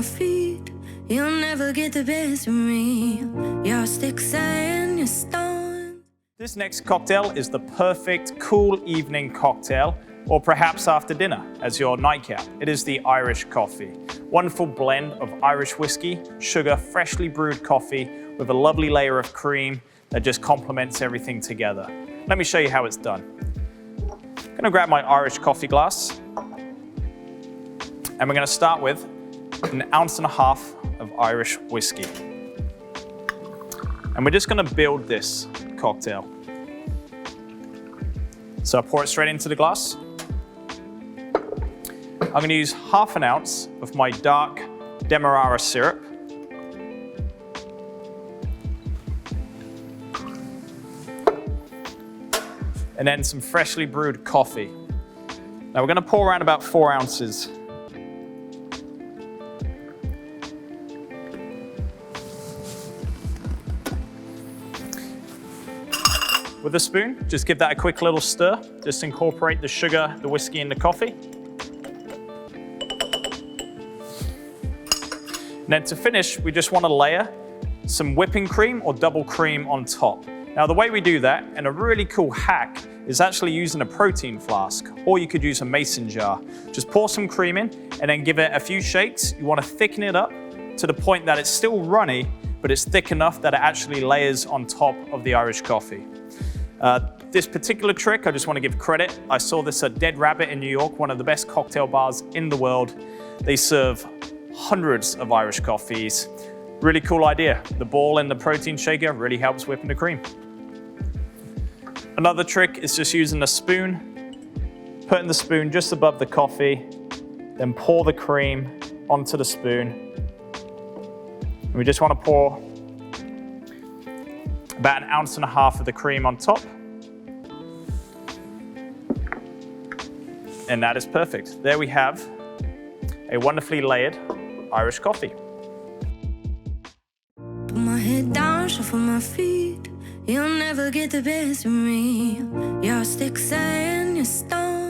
my feet. You'll never get the best of me. Your sticks and your stones. This next cocktail is the perfect cool evening cocktail, or perhaps after dinner as your nightcap. It is the Irish coffee. Wonderful blend of Irish whiskey, sugar, freshly brewed coffee with a lovely layer of cream that just complements everything together. Let me show you how it's done. I'm gonna grab my Irish coffee glass, and we're gonna start with 1.5 ounces of Irish whiskey. And we're just gonna build this cocktail. So I pour it straight into the glass. I'm gonna use 1/2 ounce of my dark demerara syrup. And then some freshly brewed coffee. Now we're gonna pour around about 4 ounces. With a spoon, just give that a quick little stir. Just incorporate the sugar, the whiskey, and the coffee. And then to finish, we just want to layer some whipping cream or double cream on top. Now the way we do that, and a really cool hack, is actually using a protein flask, or you could use a mason jar. Just pour some cream in and then give it a few shakes. You want to thicken it up to the point that it's still runny, but it's thick enough that it actually layers on top of the Irish coffee. This particular trick, I just want to give credit. I saw this at Dead Rabbit in New York, one of the best cocktail bars in the world. They serve hundreds of Irish coffees. Really cool idea. The ball in the protein shaker really helps whipping the cream. Another trick is just using a spoon, putting the spoon just above the coffee, then pour the cream onto the spoon. And we just want to pour about 1.5 ounces of the cream on top. And that is perfect. There we have a wonderfully layered Irish coffee. Put my head down, shuffle my feet. You'll never get the best of me. Your sticks and your stones.